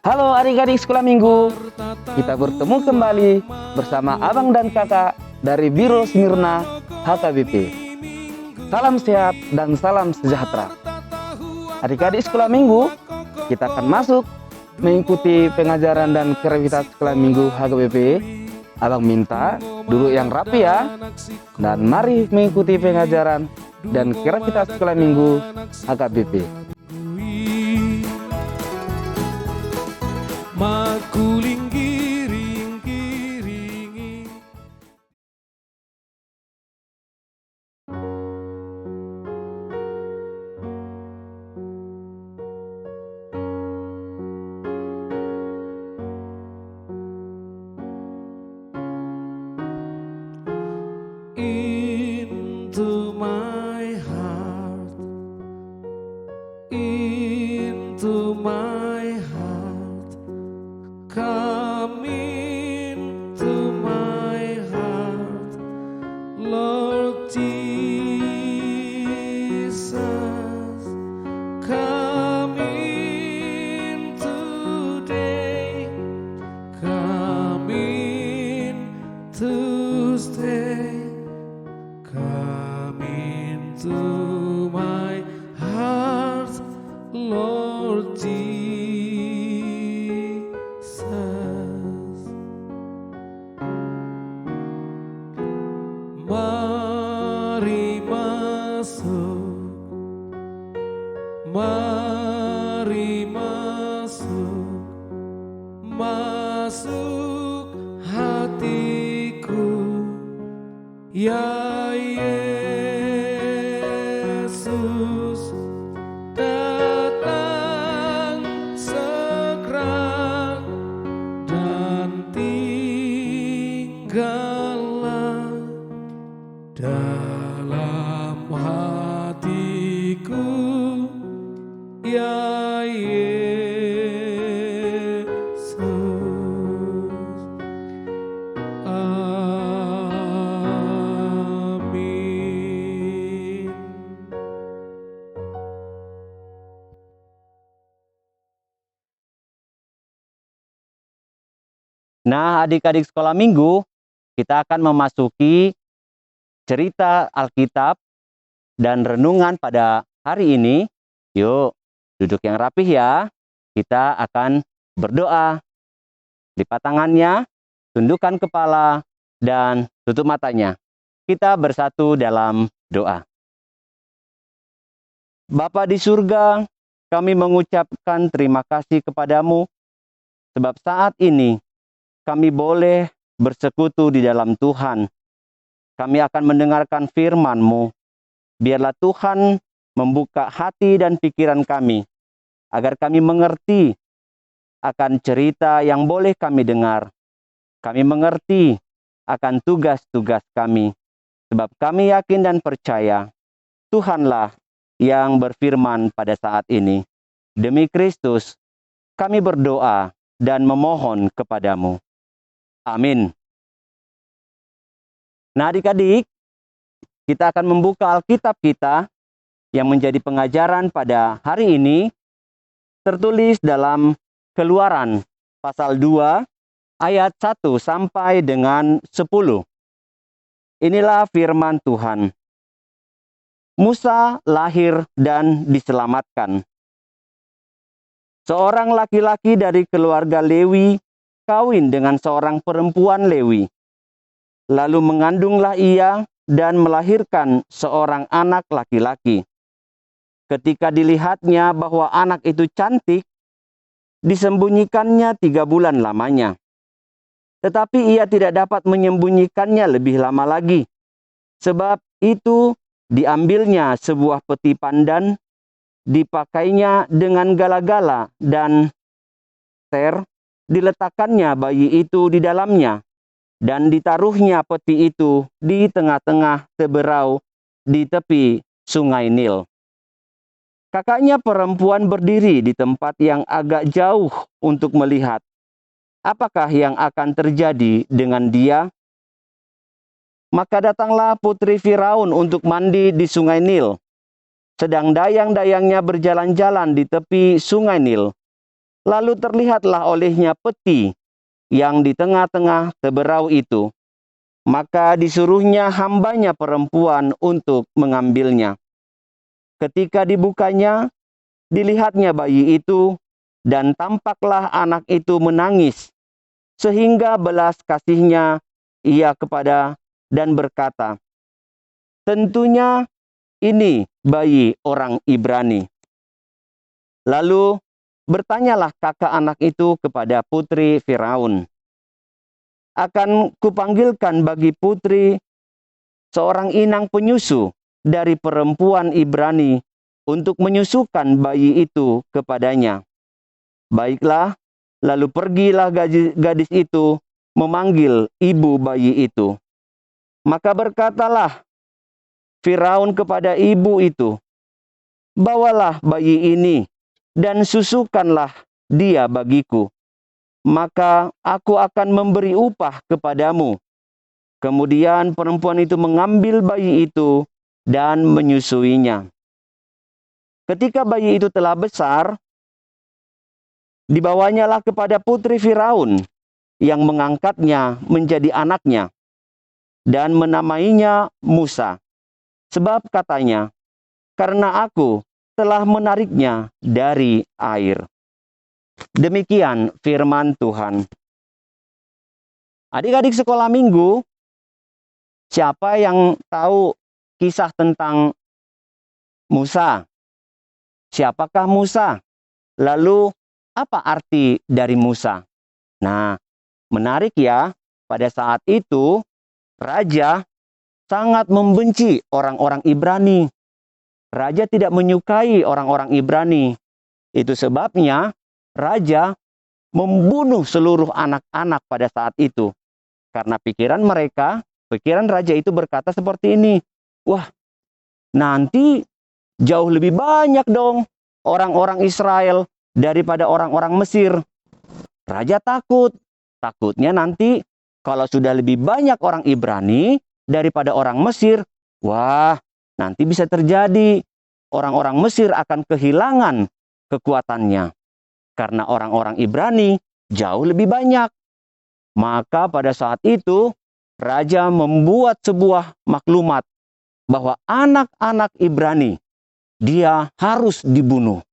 Halo adik-adik sekolah minggu, kita bertemu kembali bersama abang dan kakak dari Biro Smirna HKBP. Salam sehat dan salam sejahtera. Adik-adik sekolah minggu, kita akan masuk mengikuti pengajaran dan kreativitas sekolah minggu HKBP. Abang minta duduk yang rapi ya, dan mari mengikuti pengajaran dan kreativitas sekolah minggu HKBP. Makuling giring-giringi. Into my heart, into my heart, come into my heart, Lord Jesus, come in today, come in to stay, come into my heart, Lord Jesus. Mari masuk, mari masuk, masuk hatiku, ya Yesus, datang segera dan tinggallah dalam hatiku, ya Yesus. Amin. Nah, adik-adik sekolah minggu, kita akan memasuki cerita Alkitab dan renungan pada hari ini. Yuk, duduk yang rapih ya. Kita akan berdoa. Lipat tangannya, tundukkan kepala, dan tutup matanya. Kita bersatu dalam doa. Bapa di surga, kami mengucapkan terima kasih kepadamu, sebab saat ini kami boleh bersekutu di dalam Tuhan. Kami akan mendengarkan firman-Mu. Biarlah Tuhan membuka hati dan pikiran kami, agar kami mengerti akan cerita yang boleh kami dengar. Kami mengerti akan tugas-tugas kami, sebab kami yakin dan percaya Tuhanlah yang berfirman pada saat ini. Demi Kristus, kami berdoa dan memohon kepadamu. Amin. Nah adik-adik, kita akan membuka Alkitab kita yang menjadi pengajaran pada hari ini, tertulis dalam Keluaran pasal 2 ayat 1 sampai dengan 10. Inilah firman Tuhan. Musa lahir dan diselamatkan. Seorang laki-laki dari keluarga Lewi kawin dengan seorang perempuan Lewi. Lalu mengandunglah ia dan melahirkan seorang anak laki-laki. Ketika dilihatnya bahwa anak itu cantik, disembunyikannya 3 bulan lamanya. Tetapi ia tidak dapat menyembunyikannya lebih lama lagi. Sebab itu diambilnya sebuah peti pandan, dipakainya dengan gala-gala dan diletakkannya bayi itu di dalamnya, dan ditaruhnya peti itu di tengah-tengah teberau di tepi sungai Nil. Kakaknya perempuan berdiri di tempat yang agak jauh untuk melihat apakah yang akan terjadi dengan dia. Maka datanglah putri Firaun untuk mandi di sungai Nil. Sedang dayang-dayangnya berjalan-jalan di tepi sungai Nil. Lalu terlihatlah olehnya peti yang di tengah-tengah teberau itu. Maka disuruhnya hambanya perempuan untuk mengambilnya. Ketika dibukanya, dilihatnya bayi itu, dan tampaklah anak itu menangis, sehingga belas kasihnya ia kepada dan berkata, tentunya ini bayi orang Ibrani. Lalu bertanyalah kakak anak itu kepada putri Firaun, akan kupanggilkan bagi putri seorang inang penyusu dari perempuan Ibrani untuk menyusukan bayi itu kepadanya. Baiklah, lalu pergilah gadis itu memanggil ibu bayi itu. Maka berkatalah Firaun kepada ibu itu, bawalah bayi ini dan susukanlah dia bagiku. Maka aku akan memberi upah kepadamu. Kemudian perempuan itu mengambil bayi itu dan menyusuinya. Ketika bayi itu telah besar, dibawanyalah kepada putri Firaun yang mengangkatnya menjadi anaknya dan menamainya Musa. Sebab katanya, karena aku telah menariknya dari air. Demikian firman Tuhan. Adik-adik sekolah minggu, siapa yang tahu kisah tentang Musa? Siapakah Musa? Lalu apa arti dari Musa? Nah, menarik ya, pada saat itu raja sangat membenci orang-orang Ibrani. Raja tidak menyukai orang-orang Ibrani. Itu sebabnya raja membunuh seluruh anak-anak pada saat itu. Karena pikiran raja itu berkata seperti ini, wah, nanti jauh lebih banyak dong orang-orang Israel daripada orang-orang Mesir. Raja takutnya nanti kalau sudah lebih banyak orang Ibrani daripada orang Mesir, wah, nanti bisa terjadi orang-orang Mesir akan kehilangan kekuatannya. Karena orang-orang Ibrani jauh lebih banyak. Maka pada saat itu, raja membuat sebuah maklumat bahwa anak-anak Ibrani, dia harus dibunuh.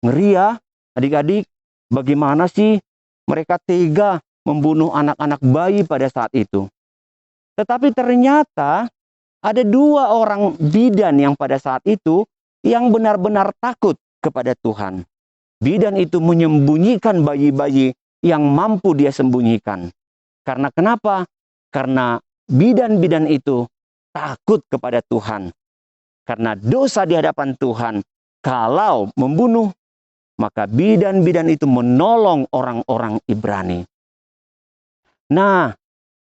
Ngeri ya, adik-adik, bagaimana sih mereka tega membunuh anak-anak bayi pada saat itu. Tetapi ternyata ada 2 orang bidan yang pada saat itu yang benar-benar takut kepada Tuhan. Bidan itu menyembunyikan bayi-bayi yang mampu dia sembunyikan. Karena kenapa? Karena bidan-bidan itu takut kepada Tuhan. Karena dosa di hadapan Tuhan, kalau membunuh, maka bidan-bidan itu menolong orang-orang Ibrani. Nah,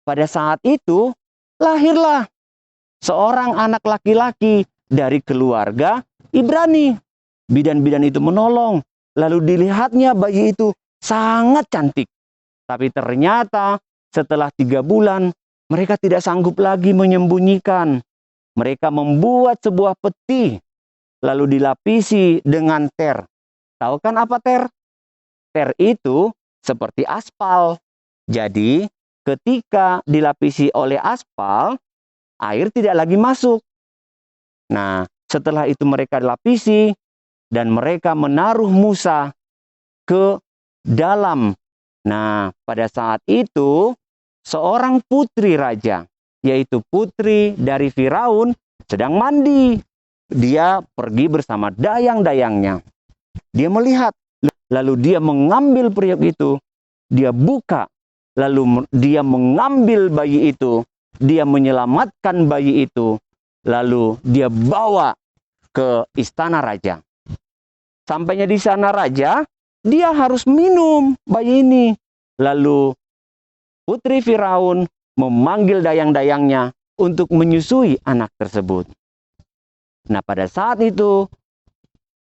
pada saat itu lahirlah seorang anak laki-laki dari keluarga Ibrani. Bidan-bidan itu menolong. Lalu dilihatnya bayi itu sangat cantik. Tapi ternyata setelah 3 bulan mereka tidak sanggup lagi menyembunyikan. Mereka membuat sebuah peti lalu dilapisi dengan ter. Tahu kan apa ter? Ter itu seperti aspal. Jadi ketika dilapisi oleh aspal, air tidak lagi masuk. Nah, setelah itu mereka dilapisi dan mereka menaruh Musa ke dalam. Nah, pada saat itu seorang putri raja, yaitu putri dari Firaun, sedang mandi. Dia pergi bersama dayang-dayangnya. Dia melihat, lalu dia mengambil periuk itu, dia buka, lalu dia mengambil bayi itu, dia menyelamatkan bayi itu, lalu dia bawa ke istana raja. Sampainya di sana raja, dia harus minum bayi ini. Lalu putri Firaun memanggil dayang-dayangnya untuk menyusui anak tersebut. Nah, pada saat itu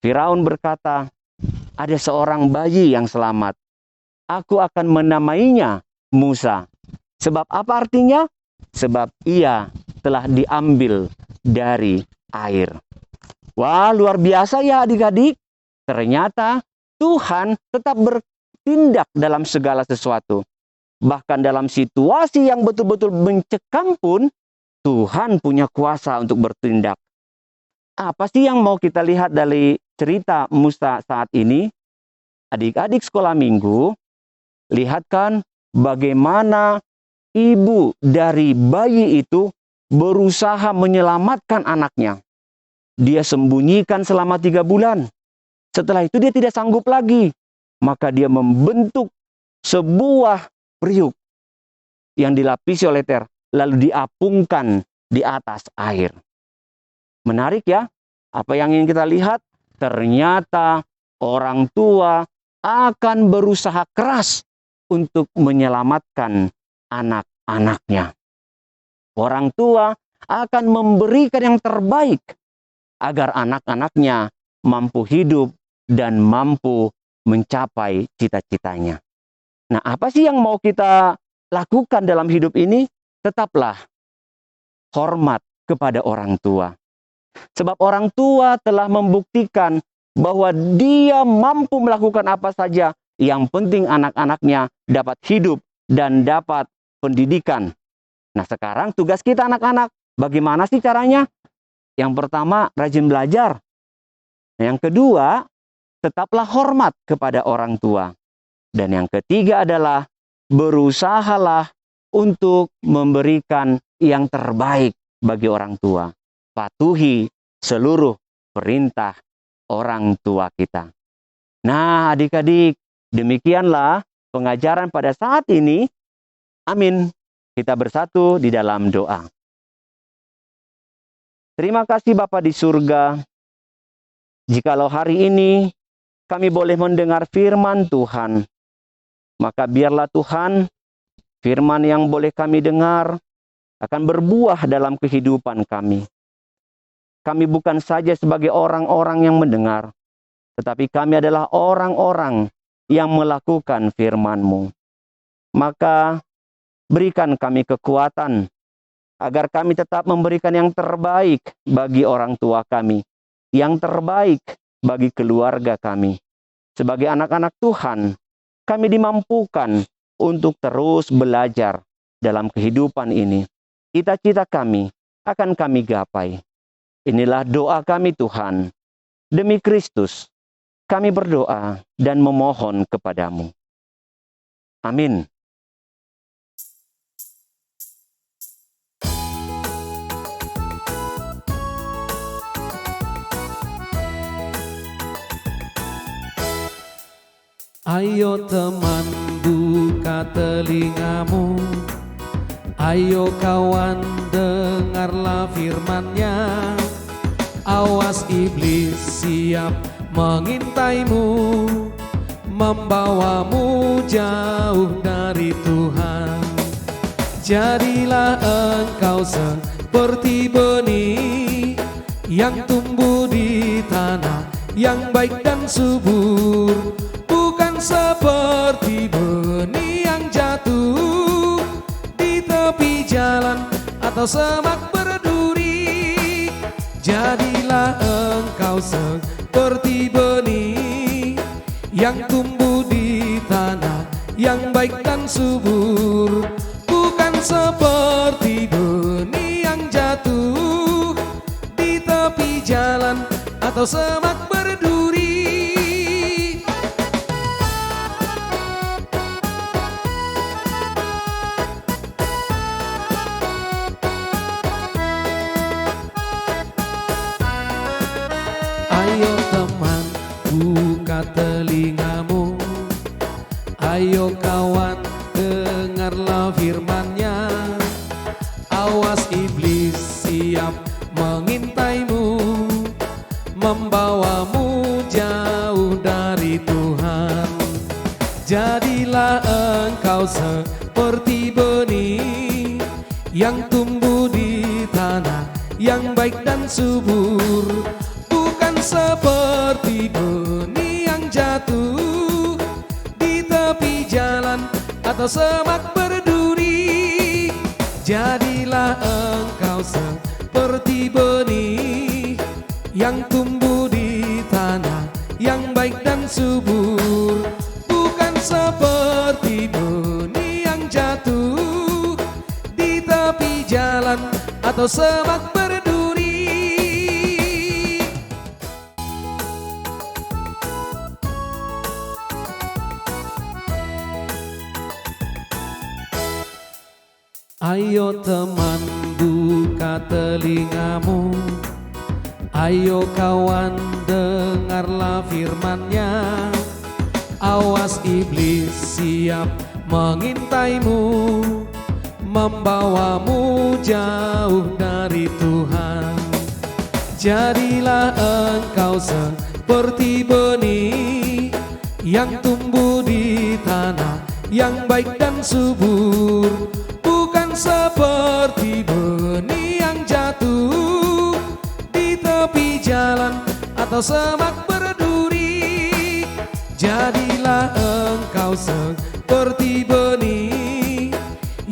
Firaun berkata, ada seorang bayi yang selamat. Aku akan menamainya Musa. Sebab apa artinya? Sebab ia telah diambil dari air. Wah, luar biasa ya adik-adik. Ternyata Tuhan tetap bertindak dalam segala sesuatu. Bahkan dalam situasi yang betul-betul mencekam pun, Tuhan punya kuasa untuk bertindak. Apa sih yang mau kita lihat dari cerita Musa saat ini? Adik-adik sekolah minggu, lihatkan bagaimana ibu dari bayi itu berusaha menyelamatkan anaknya. Dia sembunyikan selama 3 bulan. Setelah itu dia tidak sanggup lagi. Maka dia membentuk sebuah periuk yang dilapisi oleh ter, lalu diapungkan di atas air. Menarik ya, apa yang ingin kita lihat? Ternyata orang tua akan berusaha keras untuk menyelamatkan anak-anaknya. Orang tua akan memberikan yang terbaik agar anak-anaknya mampu hidup dan mampu mencapai cita-citanya. Nah, apa sih yang mau kita lakukan dalam hidup ini? Tetaplah hormat kepada orang tua. Sebab orang tua telah membuktikan bahwa dia mampu melakukan apa saja. Yang penting anak-anaknya dapat hidup dan dapat pendidikan. Nah, sekarang tugas kita anak-anak, bagaimana sih caranya? Yang pertama, rajin belajar. Yang kedua, tetaplah hormat kepada orang tua. Dan yang ketiga adalah berusahalah untuk memberikan yang terbaik bagi orang tua. Patuhi seluruh perintah orang tua kita. Nah, adik-adik, demikianlah pengajaran pada saat ini. Amin. Kita bersatu di dalam doa. Terima kasih Bapa di surga. Jikalau hari ini kami boleh mendengar firman Tuhan, maka biarlah Tuhan, firman yang boleh kami dengar akan berbuah dalam kehidupan kami. Kami bukan saja sebagai orang-orang yang mendengar, tetapi kami adalah orang-orang yang melakukan firman-Mu. Maka berikan kami kekuatan agar kami tetap memberikan yang terbaik bagi orang tua kami, yang terbaik bagi keluarga kami. Sebagai anak-anak Tuhan, kami dimampukan untuk terus belajar dalam kehidupan ini. Cita-cita kami akan kami gapai. Inilah doa kami Tuhan. Demi Kristus, kami berdoa dan memohon kepadamu. Amin. Ayo teman, buka telingamu. Ayo kawan, dengarlah firman-Nya. Awas iblis siap mengintaimu, membawamu jauh dari Tuhan. Jadilah engkau seperti benih yang tumbuh di tanah yang baik dan subur. Bukan seperti benih yang jatuh di tepi jalan atau semak berduri. Jadilah engkau seperti benih yang tumbuh di tanah yang baik dan subur. Bukan seperti benih yang jatuh di tepi jalan atau semak berduri. Ayo teman, buka telingamu. Ayo kawan, dengarlah firman-Nya. Awas iblis siap mengintaimu, membawamu jauh dari Tuhan. Jadilah engkau seperti benih yang tumbuh di tanah yang baik dan subur. Bukan seperti benih yang jatuh di tepi jalan atau semak berduri. Jadilah engkau seperti benih yang tumbuh di tanah yang baik dan dan subur, bukan seperti benih yang jatuh di tepi jalan atau semak berduri. Ayo teman, buka telingamu. Ayo kawan, dengarlah firman-Nya. Awas iblis siap mengintaimu, membawamu jauh dari Tuhan. Jadilah engkau seperti benih yang tumbuh di tanah yang baik dan subur, bukan seperti benih yang jatuh di tepi jalan atau semak berduri. Jadilah engkau seperti benih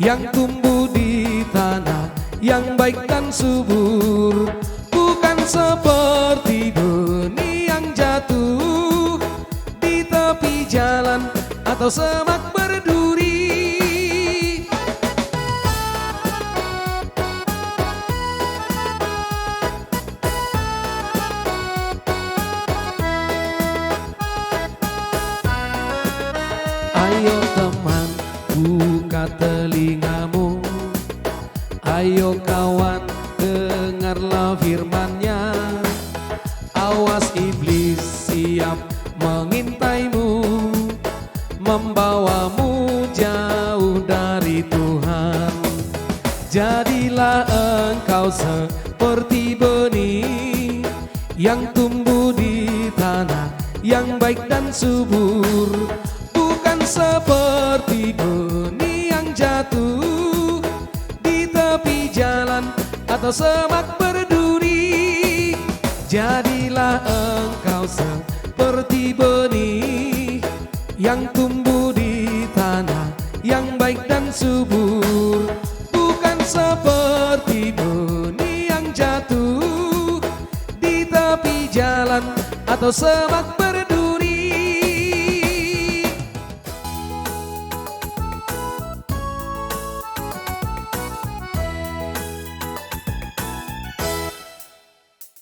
yang tumbuh di tanah yang baik dan subur, bukan seperti benih yang jatuh di tepi jalan atau semak berduri. Ayo teman, buka telingamu. Ayo kawan, dengarlah firman-Nya. Awas iblis siap mengintaimu, membawamu jauh dari Tuhan. Jadilah engkau seperti benih yang tumbuh di tanah yang baik dan subur, bukan seperti benih yang jatuh di tepi jalan atau semak berduri. Jadilah engkau seperti benih yang tumbuh di tanah yang baik dan subur, bukan seperti benih yang jatuh di tepi jalan atau semak berduri.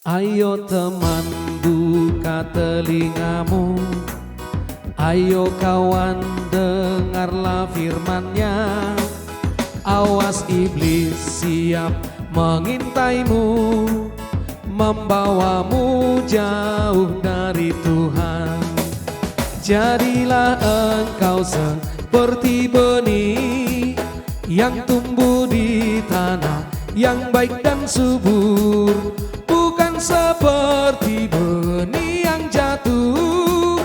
Ayo teman, buka telingamu. Ayo kawan, dengarlah firman-Nya. Awas iblis siap mengintaimu, membawamu jauh dari Tuhan. Jadilah engkau seperti benih yang tumbuh di tanah yang baik dan subur, bukan seperti benih yang jatuh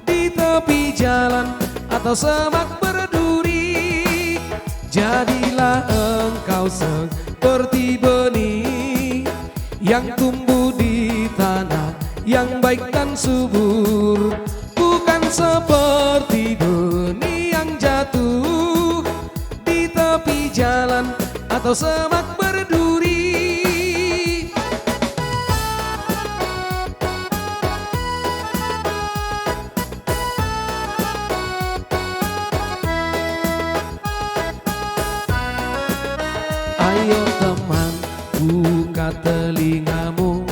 di tepi jalan atau semak berduri. Jadilah engkau seperti benih yang tumbuh di tanah yang baik dan subur, bukan seperti benih yang jatuh di tepi jalan atau semak berduri. Ayo teman, buka telingamu.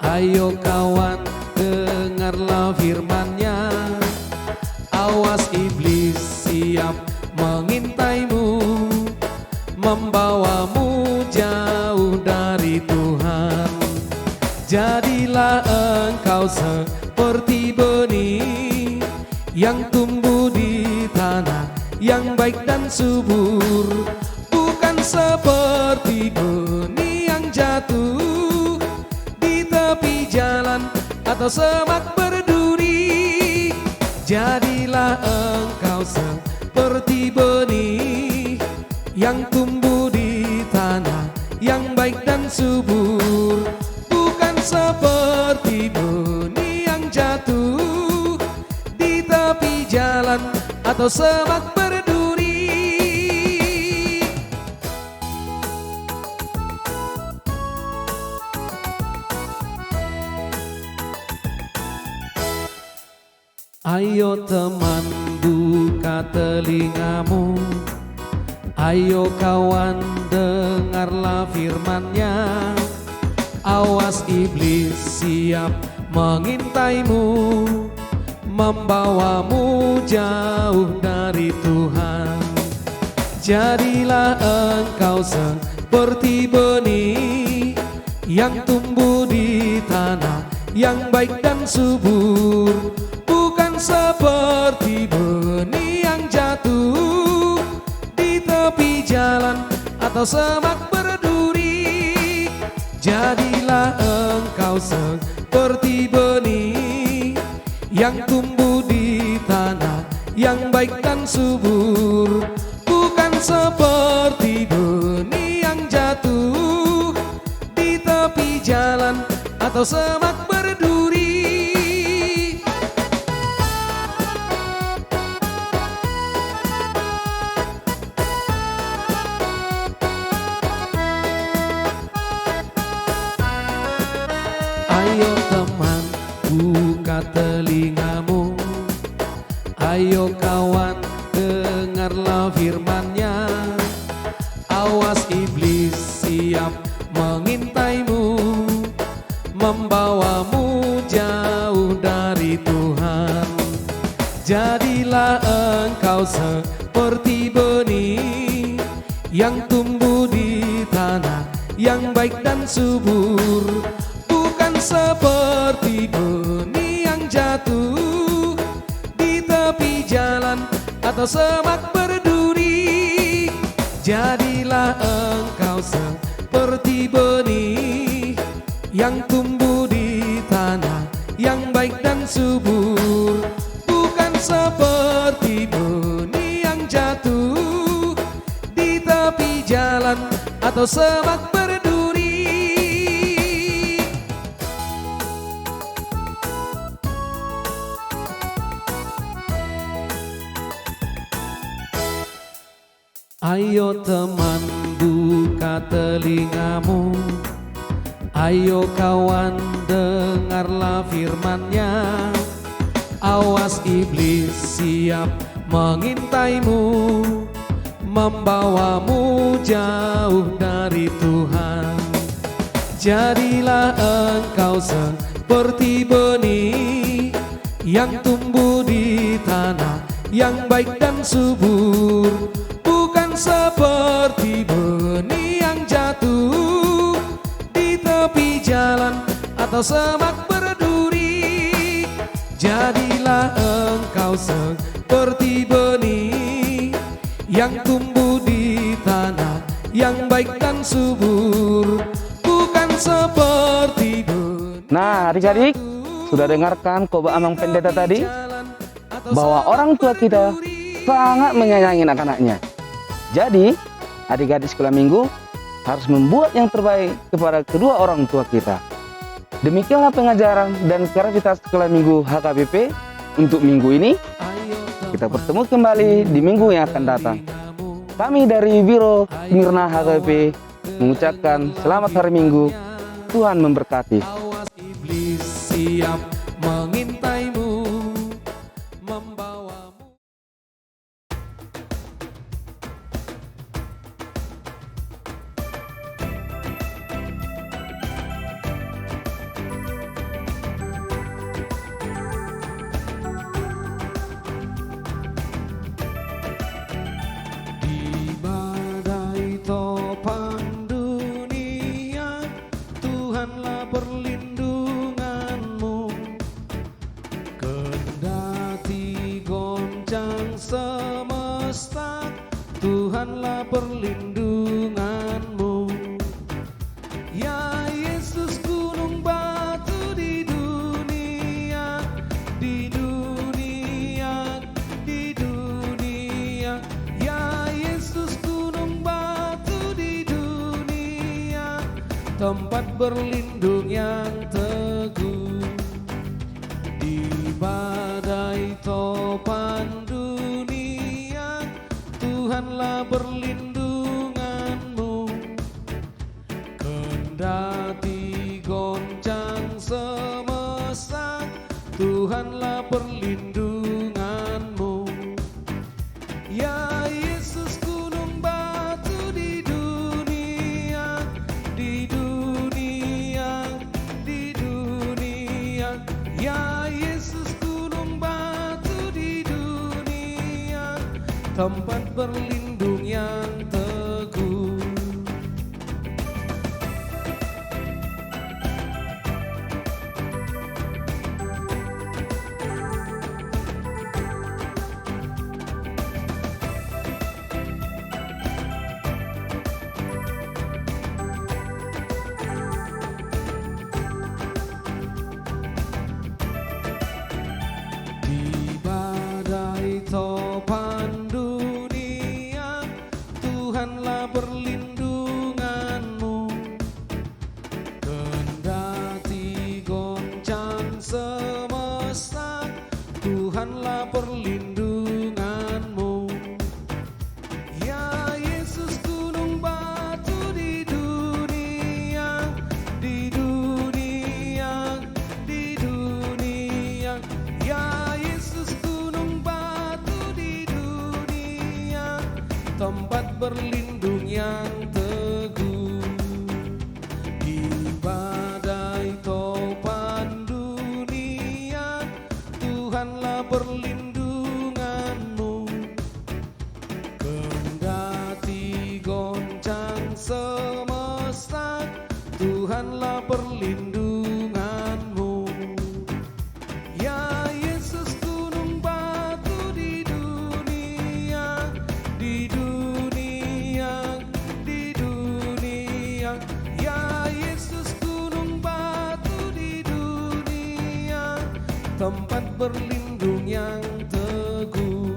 Ayo kawan, dengarlah firman-Nya. Awas iblis siap mengintaimu, membawamu jauh dari Tuhan. Jadilah engkau seperti benih yang tumbuh di tanah yang baik dan subur, bukan seperti benih yang jatuh di tepi jalan atau semak berduri. Jadilah engkau seperti benih yang tumbuh di tanah yang baik dan subur, bukan seperti benih yang jatuh di tepi jalan atau semak berduri. Ayo teman, buka telingamu. Ayo kawan, dengarlah firman-Nya. Awas iblis siap mengintaimu, membawamu jauh dari Tuhan. Jadilah engkau seperti benih yang tumbuh di tanah yang baik dan subur, bukan seperti benih yang jatuh di tepi jalan atau semak berduri. Jadilah engkau seperti benih yang tumbuh di tanah yang baik dan subur, bukan seperti benih yang jatuh di tepi jalan atau semak berduri. Ayo teman, buka telingamu. Ayo kawan, dengarlah firman-Nya. Awas iblis siap mengintaimu, membawamu jauh dari Tuhan. Jadilah engkau seperti benih yang tumbuh di tanah yang baik dan subur, bukan seperti benih yang jatuh di tepi jalan atau semak berduri. Jadilah engkau seperti benih yang tumbuh di tanah yang baik dan subur, bukan seperti benih yang jatuh di tepi jalan atau semak berduri. Ayo teman, buka telingamu. Ayo kawan, dengarlah firman-Nya. Awas iblis siap mengintaimu, membawamu jauh dari Tuhan. Jadilah engkau seperti benih yang tumbuh di tanah yang baik dan subur, bukan seperti benih yang jatuh di tepi jalan atau semak berduri. Jadilah engkau seperti benih yang tumbuh di tanah yang baik dan subur, bukan seperti benih. Nah, adik-adik, sudah dengarkan khotbah Amang Pendeta tadi bahwa orang tua kita sangat menyayangi anak-anaknya. Jadi, adik-adik sekolah minggu harus membuat yang terbaik kepada kedua orang tua kita. Demikianlah pengajaran dan aktivitas sekolah minggu HKBP untuk minggu ini. Kita bertemu kembali di minggu yang akan datang. Kami dari Biro Mirna HKBP mengucapkan selamat hari Minggu. Tuhan memberkati. Awas iblis siap mengintaimu, membawamu. Di badai topan dunia, Tuhanlah perlindunganmu. Kendati goncang semesta, Tuhanlah perlindunganmu. Ya Yesus, gunung batu di dunia, di dunia, di dunia. Ya Yesus, gunung batu di dunia, tempat berlindung yang teguh. Di badai topan dunia, Tuhanlah perlindunganmu. Kendati goncang semesta, Tuhanlah perlindunganmu. tempat berlindung yang teguh. Di badai topan dunia, Tuhanlah perlindunganmu. Kendati goncang semesta, Tuhanlah perlindunganmu. Ya Yesus gunung batu di dunia, di dunia, di dunia. Ya Yesus gunung batu di dunia, tempat berlindung yang teguh. Di badai topan dunia, Tuhanlah perlindunganmu. Kendati goncang semesta, Tuhanlah perlindunganmu. Ya Yesus gunung batu di dunia, di dunia, di dunia. Ya Yesus gunung batu di dunia, tempat berlindung yang teguh.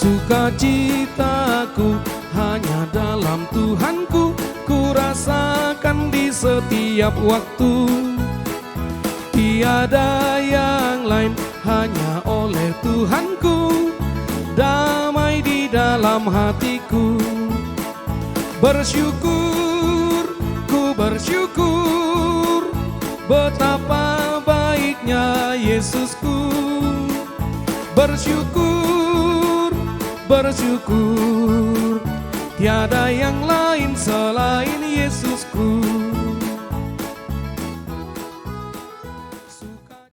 Sukacitaku hanya dalam Tuhanku, ku rasakan di setiap waktu. Tiada yang lain, hanya oleh Tuhanku, damai di dalam hatiku. Bersyukur, ku bersyukur, betapa baiknya Yesusku. Bersyukur, bersyukur, tiada yang lain selain Yesusku.